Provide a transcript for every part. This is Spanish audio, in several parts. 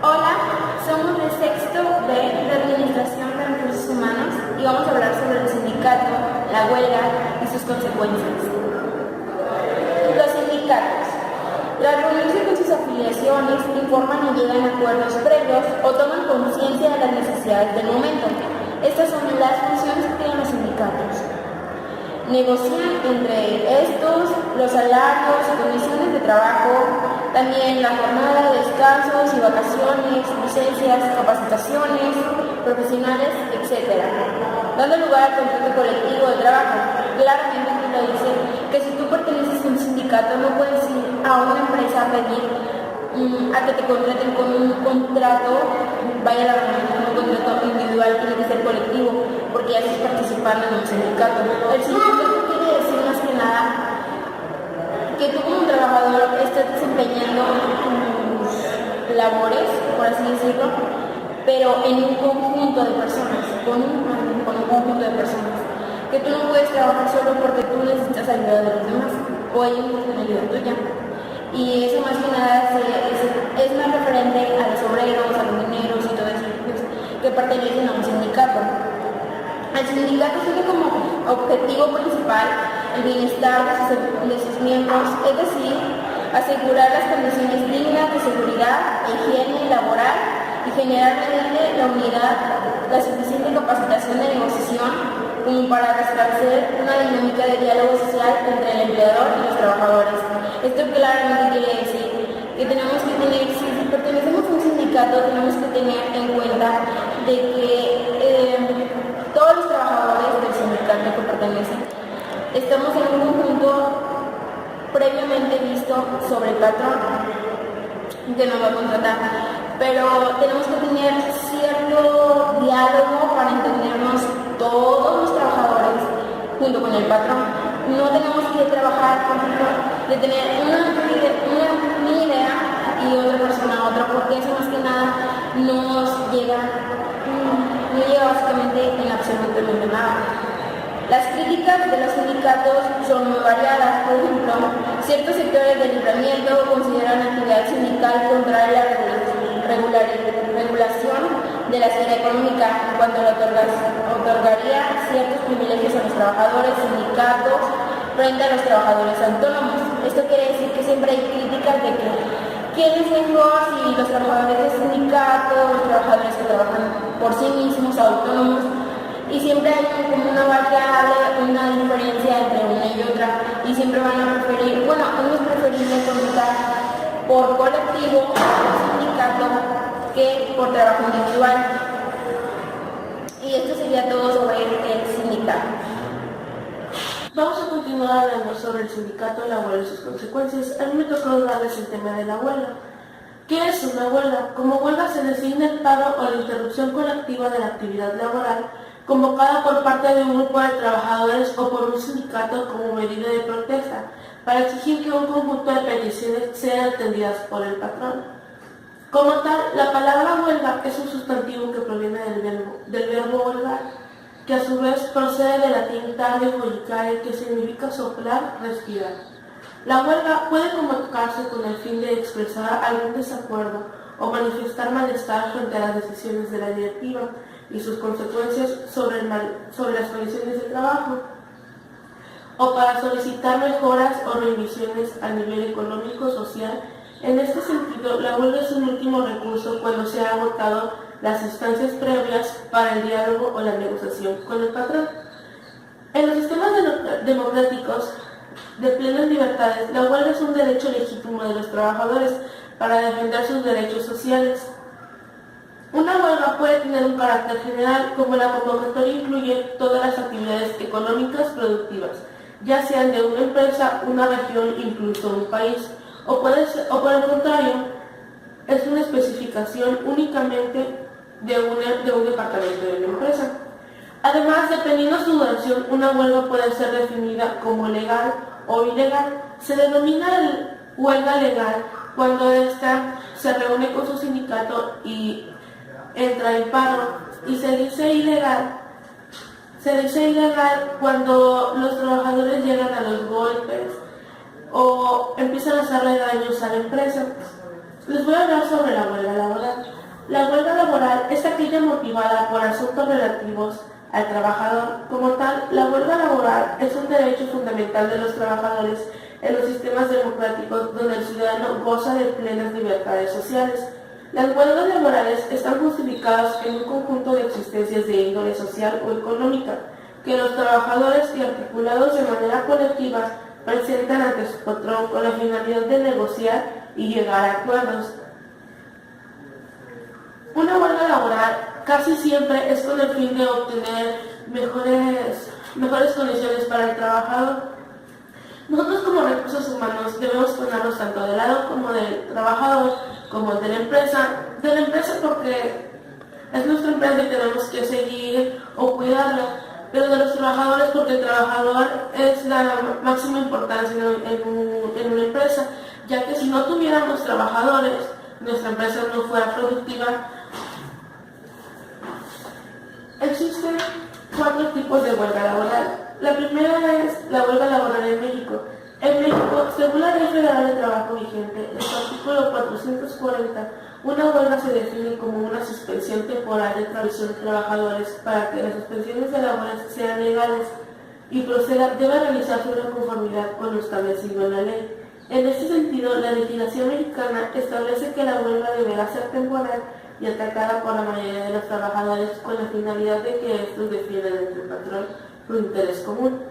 Hola, somos de sexto B de Administración de Recursos Humanos y vamos a hablar sobre el sindicato, la huelga y sus consecuencias. Los sindicatos. Tras reunirse con sus afiliaciones, informan y llegan a acuerdos previos o toman conciencia de las necesidades del momento. Estas son las funciones que tienen los sindicatos. Negocian entre estos los salarios, condiciones de trabajo, también la jornada de descansos y vacaciones, licencias, capacitaciones profesionales, etc. Dando lugar al contrato colectivo de trabajo. Claramente aquí lo dice que si tú perteneces a un sindicato no puedes ir a una empresa a pedir a que te contraten con un contrato, vaya la redundancia, con un contrato individual, tiene que ser colectivo, porque ya estás participando en un sindicato. El sindicato quiere decir más que nada que tú como trabajador estés desempeñando tus labores, por así decirlo, pero en un conjunto de personas, con un conjunto de personas, que tú no puedes trabajar solo porque tú necesitas ayuda de los demás, o ellos necesitan ayuda tuya. Y eso más que nada es más referente a los obreros, a los mineros y todo eso que pertenecen a un sindicato. El sindicato tiene como objetivo principal el bienestar de sus miembros, es decir, asegurar las condiciones dignas de seguridad, higiene laboral y generar mediante la unidad la suficiente capacitación de negociación como para restablecer una dinámica de diálogo social entre el empleador y los trabajadores. Esto claramente quiere decir que tenemos que tener, si pertenecemos a un sindicato, tenemos que tener en cuenta de que todos los trabajadores del sindicato que pertenecen estamos en un conjunto previamente visto sobre el patrón que nos va a contratar, pero tenemos que tener cierto diálogo para entendernos todos los trabajadores junto con el patrón. No tenemos que trabajar, por ejemplo, de tener una idea y otra persona otra, porque eso más que nada no llega básicamente en absolutamente nada. Las críticas de los sindicatos son muy variadas. Por ejemplo, ciertos sectores del libramiento consideran la actividad sindical contraria a la regulación de la esfera económica, en cuanto le otorgaría ciertos privilegios a los trabajadores sindicatos frente a los trabajadores autónomos. Esto quiere decir que siempre hay críticas de que quién es mejor, si los trabajadores de sindicatos, los trabajadores que trabajan por sí mismos, autónomos, y siempre hay como una variable, una diferencia entre una y otra, y siempre van a preferir, bueno, uno es preferible contratar por colectivo, por sindicato, que por trabajo individual. Y esto sería todo sobre el sindicato. Vamos a continuar hablando sobre el sindicato, la huelga y sus consecuencias. A mí me tocó darles el tema de la huelga. ¿Qué es una huelga? Como huelga se designa el paro o la interrupción colectiva de la actividad laboral convocada por parte de un grupo de trabajadores o por un sindicato como medida de protesta para exigir que un conjunto de peticiones sean atendidas por el patrón. Como tal, la palabra huelga es un sustantivo que proviene del verbo holgar, que a su vez procede del latín tare volcare, que significa soplar, respirar. La huelga puede convocarse con el fin de expresar algún desacuerdo o manifestar malestar frente a las decisiones de la directiva y sus consecuencias sobre las condiciones de trabajo, o para solicitar mejoras o revisiones a nivel económico, social. En este sentido, la huelga es un último recurso cuando se han agotado las instancias previas para el diálogo o la negociación con el patrón. En los sistemas democráticos de plenas libertades, la huelga es un derecho legítimo de los trabajadores para defender sus derechos sociales. Una huelga puede tener un carácter general, como la convocatoria incluye todas las actividades económicas productivas, ya sean de una empresa, una región, incluso un país, o por el contrario, es una especificación únicamente de un departamento de la empresa. Además, dependiendo de su duración, una huelga puede ser definida como legal o ilegal. Se denomina huelga legal cuando ésta se reúne con su sindicato y entra en paro, y se dice ilegal cuando los trabajadores llegan a los golpes o empiezan a hacerle daños a la empresa. Les voy a hablar sobre la huelga laboral. La huelga laboral es aquella motivada por asuntos relativos al trabajador. Como tal, la huelga laboral es un derecho fundamental de los trabajadores en los sistemas democráticos donde el ciudadano goza de plenas libertades sociales. Las huelgas laborales están justificadas en un conjunto de existencias de índole social o económica que los trabajadores y articulados de manera colectiva presentan ante su patrón con la finalidad de negociar y llegar a acuerdos. Una huelga laboral casi siempre es con el fin de obtener mejores condiciones para el trabajador. Nosotros como recursos humanos debemos ponernos tanto del lado como del trabajador, como de la empresa porque es nuestra empresa y tenemos que seguir o cuidarla, pero de los trabajadores porque el trabajador es la máxima importancia en una empresa, ya que si no tuviéramos trabajadores, nuestra empresa no fuera productiva. Existen 4 tipos de huelga laboral. La primera es la huelga laboral en México. En México, según la Ley Federal de Trabajo vigente, en su artículo 440, una huelga se define como una suspensión temporal de trabajo de trabajadores para que las suspensiones de labores sean legales y debe realizarse una conformidad con lo establecido en la ley. En este sentido, la legislación mexicana establece que la huelga deberá ser temporal y atacada por la mayoría de los trabajadores con la finalidad de que estos defiendan entre el patrón su interés común.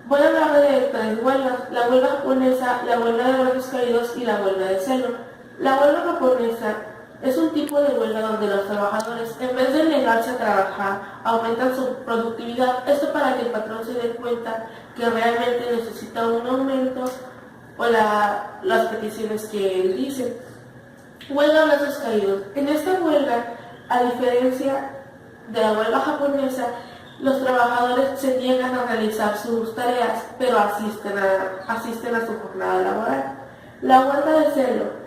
Voy a hablar de 3 huelgas: la huelga japonesa, la huelga de brazos caídos y la huelga de celo. La huelga japonesa es un tipo de huelga donde los trabajadores, en vez de negarse a trabajar, aumentan su productividad. Esto para que el patrón se dé cuenta que realmente necesita un aumento o las peticiones que él dice. Huelga de brazos caídos. En esta huelga, a diferencia de la huelga japonesa, los trabajadores se niegan a realizar sus tareas, pero asisten a su jornada laboral. La huelga de celo.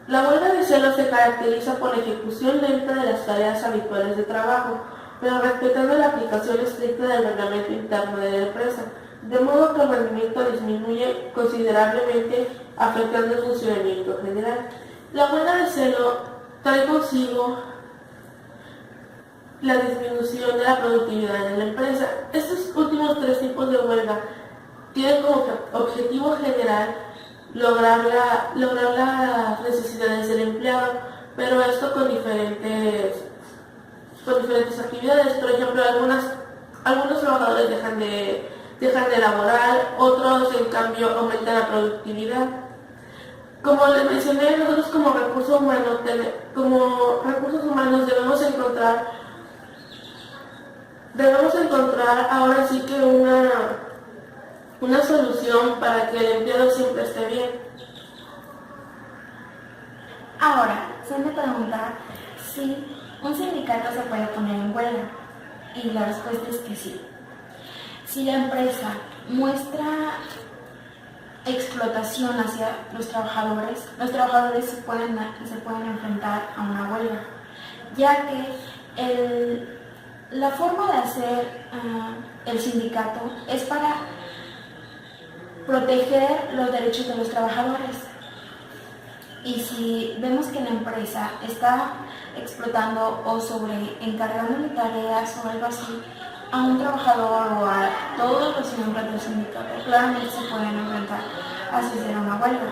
La huelga de celo se caracteriza por la ejecución lenta de las tareas habituales de trabajo, pero respetando la aplicación estricta del reglamento interno de la empresa, de modo que el rendimiento disminuye considerablemente, afectando el funcionamiento general. La huelga de celo trae consigo la disminución de la productividad en la empresa. Estos últimos 3 tipos de huelga tienen como objetivo general lograr las necesidades del empleado, pero esto con diferentes actividades. Por ejemplo, algunos trabajadores dejan de laborar, otros en cambio aumentan la productividad. Como les mencioné, nosotros como recursos humanos debemos encontrar ahora sí que una solución para que el empleado siempre esté bien. Ahora, se me pregunta si un sindicato se puede poner en huelga, y la respuesta es que sí. Si la empresa muestra explotación hacia los trabajadores se pueden enfrentar a una huelga, ya que la forma de hacer el sindicato es para proteger los derechos de los trabajadores. Y si vemos que la empresa está explotando o encargando de tareas o algo así a un trabajador o a todos los miembros del sindicato, claramente se pueden enfrentar a hacer una huelga.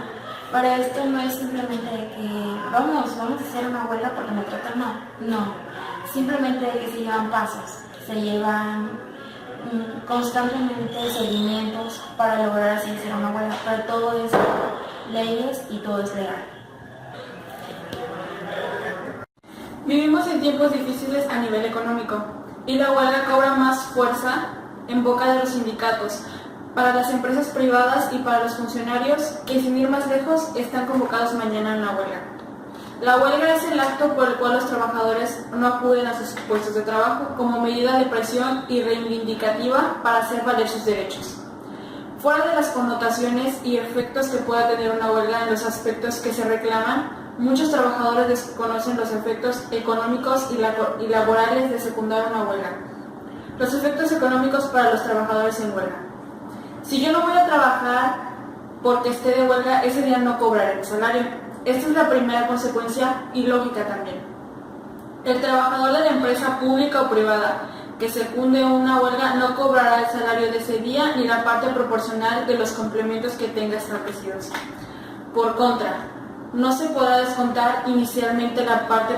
Para esto no es simplemente de que vamos a hacer una huelga porque me tratan mal, no. Simplemente de que se llevan pasos, se llevan constantemente seguimientos para lograr así hacer una huelga, pero todo es leyes y todo es legal. Vivimos en tiempos difíciles a nivel económico y la huelga cobra más fuerza en boca de los sindicatos, para las empresas privadas y para los funcionarios que, sin ir más lejos, están convocados mañana en la huelga. La huelga es el acto por el cual los trabajadores no acuden a sus puestos de trabajo como medida de presión y reivindicativa para hacer valer sus derechos. Fuera de las connotaciones y efectos que pueda tener una huelga en los aspectos que se reclaman, muchos trabajadores desconocen los efectos económicos y laborales de secundar una huelga. Los efectos económicos para los trabajadores en huelga. Si yo no voy a trabajar porque esté de huelga, ese día no cobraré mi salario. Esta es la primera consecuencia y lógica también. El trabajador de la empresa pública o privada que secunde una huelga no cobrará el salario de ese día ni la parte proporcional de los complementos que tenga establecidos. Por contra, no se podrá descontar inicialmente la parte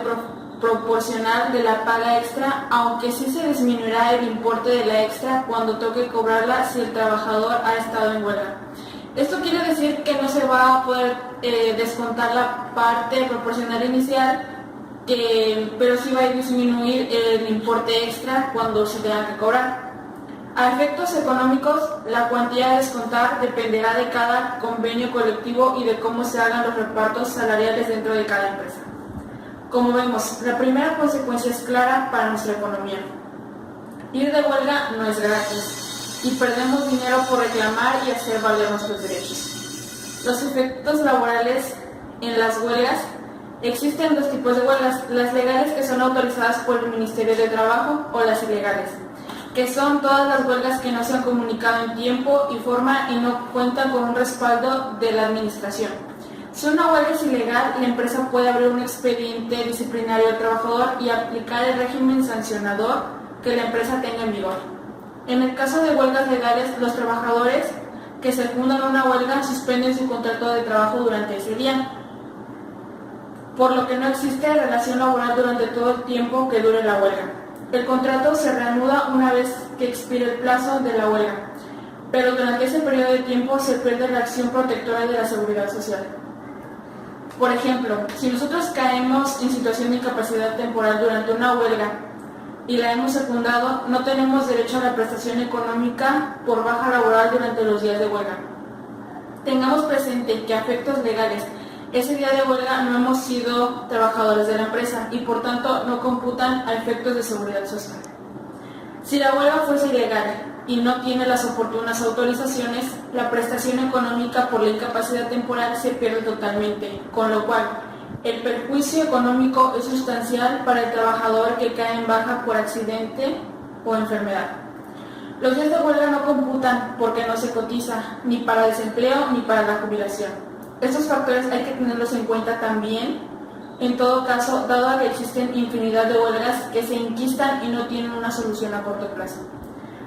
proporcional de la paga extra, aunque sí se disminuirá el importe de la extra cuando toque cobrarla si el trabajador ha estado en huelga. Esto quiere decir que no se va a poder descontar la parte proporcional inicial, pero sí va a disminuir el importe extra cuando se tenga que cobrar. A efectos económicos, la cuantía a descontar dependerá de cada convenio colectivo y de cómo se hagan los repartos salariales dentro de cada empresa. Como vemos, la primera consecuencia es clara para nuestra economía. Ir de huelga no es gratis y perdemos dinero por reclamar y hacer valer nuestros derechos. Los efectos laborales en las huelgas: existen dos tipos de huelgas: las legales, que son autorizadas por el Ministerio de Trabajo, o las ilegales, que son todas las huelgas que no se han comunicado en tiempo y forma y no cuentan con un respaldo de la administración. Si una huelga es ilegal, la empresa puede abrir un expediente disciplinario al trabajador y aplicar el régimen sancionador que la empresa tenga en vigor. En el caso de huelgas legales, los trabajadores que secundan una huelga suspenden su contrato de trabajo durante ese día, por lo que no existe relación laboral durante todo el tiempo que dure la huelga. El contrato se reanuda una vez que expire el plazo de la huelga, pero durante ese periodo de tiempo se pierde la acción protectora de la seguridad social. Por ejemplo, si nosotros caemos en situación de incapacidad temporal durante una huelga y la hemos secundado, no tenemos derecho a la prestación económica por baja laboral durante los días de huelga. Tengamos presente que a efectos legales, ese día de huelga no hemos sido trabajadores de la empresa y por tanto no computan a efectos de seguridad social. Si la huelga fuese ilegal y no tiene las oportunas autorizaciones, la prestación económica por la incapacidad temporal se pierde totalmente, con lo cual el perjuicio económico es sustancial para el trabajador que cae en baja por accidente o enfermedad. Los días de huelga no computan porque no se cotiza ni para desempleo ni para la jubilación. Estos factores hay que tenerlos en cuenta también, en todo caso, dado que existen infinidad de huelgas que se inquistan y no tienen una solución a corto plazo.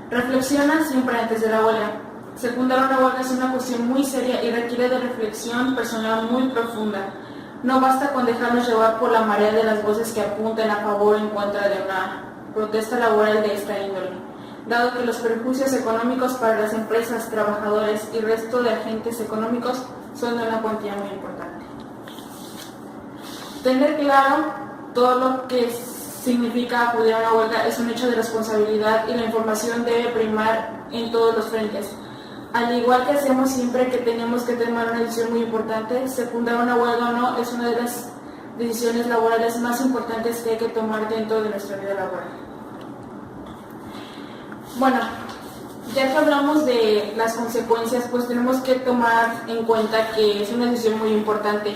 Reflexiona siempre antes de la huelga. Secundar una huelga es una cuestión muy seria y requiere de reflexión personal muy profunda. No basta con dejarnos llevar por la marea de las voces que apuntan a favor o en contra de una protesta laboral de esta índole, dado que los perjuicios económicos para las empresas, trabajadores y resto de agentes económicos son de una cuantía muy importante. Tener claro todo lo que significa acudir a una huelga es un hecho de responsabilidad y la información debe primar en todos los frentes. Al igual que hacemos siempre que tenemos que tomar una decisión muy importante, secundar una huelga o no es una de las decisiones laborales más importantes que hay que tomar dentro de nuestra vida laboral. Bueno, ya que hablamos de las consecuencias, pues tenemos que tomar en cuenta que es una decisión muy importante,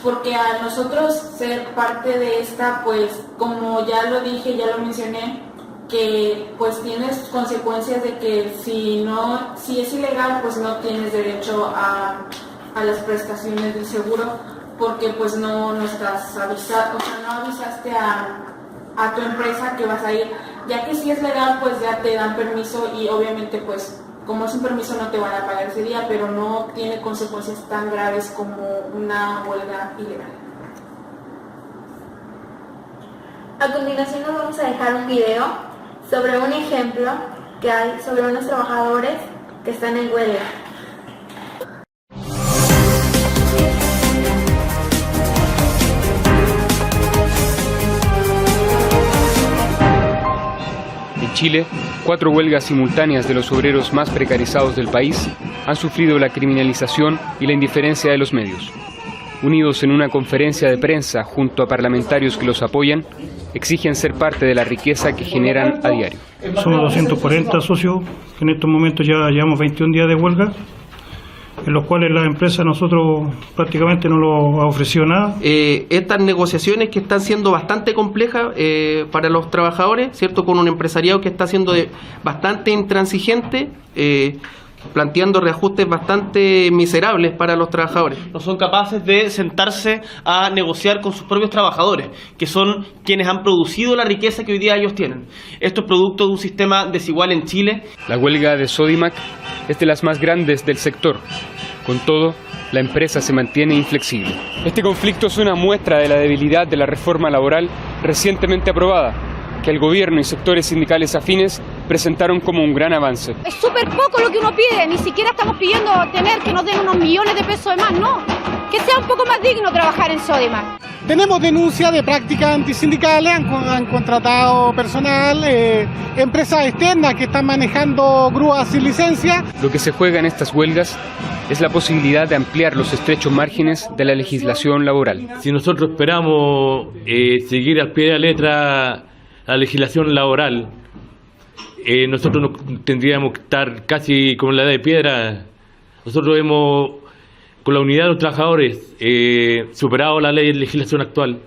porque a nosotros ser parte de esta, pues como ya lo dije, ya lo mencioné, que pues tienes consecuencias de que si es ilegal, pues no tienes derecho a las prestaciones del seguro, porque pues no estás avisado, o sea, no avisaste a tu empresa que vas a ir. Ya que si es legal, pues ya te dan permiso y obviamente pues como es un permiso no te van a pagar ese día, pero no tiene consecuencias tan graves como una huelga ilegal. A continuación nos vamos a dejar un video sobre un ejemplo que hay sobre unos trabajadores que están en huelga. En Chile, 4 huelgas simultáneas de los obreros más precarizados del país han sufrido la criminalización y la indiferencia de los medios. Unidos en una conferencia de prensa junto a parlamentarios que los apoyan, exigen ser parte de la riqueza que generan a diario. Somos 240 socios, que en estos momentos ya llevamos 21 días de huelga, en los cuales la empresa nosotros prácticamente no nos ha ofrecido nada. Estas negociaciones que están siendo bastante complejas para los trabajadores, ¿cierto? Con un empresariado que está siendo bastante intransigente, planteando reajustes bastante miserables para los trabajadores. No son capaces de sentarse a negociar con sus propios trabajadores, que son quienes han producido la riqueza que hoy día ellos tienen. Esto es producto de un sistema desigual en Chile. La huelga de Sodimac es de las más grandes del sector. Con todo, la empresa se mantiene inflexible. Este conflicto es una muestra de la debilidad de la reforma laboral recientemente aprobada, que el gobierno y sectores sindicales afines presentaron como un gran avance. Es súper poco lo que uno pide, ni siquiera estamos pidiendo tener que nos den unos millones de pesos de más, no. Que sea un poco más digno trabajar en Sodimac. Tenemos denuncias de prácticas antisindicales, han contratado personal, empresas externas que están manejando grúas sin licencia. Lo que se juega en estas huelgas es la posibilidad de ampliar los estrechos márgenes de la legislación laboral. Si nosotros esperamos seguir al pie de la letra la legislación laboral, nosotros no tendríamos que estar casi como en la edad de piedra. Nosotros hemos, con la unidad de los trabajadores, superado la legislación actual,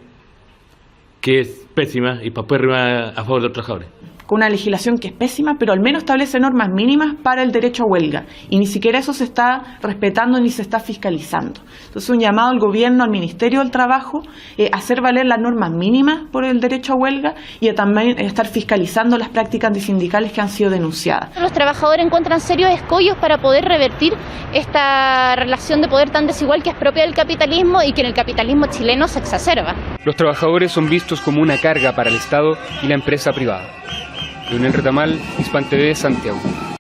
que es pésima y papérrima a favor de los trabajadores. Con una legislación que es pésima, pero al menos establece normas mínimas para el derecho a huelga. Y ni siquiera eso se está respetando ni se está fiscalizando. Entonces, un llamado al gobierno, al Ministerio del Trabajo, a hacer valer las normas mínimas por el derecho a huelga y a también estar fiscalizando las prácticas antisindicales que han sido denunciadas. Los trabajadores encuentran serios escollos para poder revertir esta relación de poder tan desigual que es propia del capitalismo y que en el capitalismo chileno se exacerba. Los trabajadores son vistos como una carga para el Estado y la empresa privada. Leonel Retamal, Hispan TV, Santiago.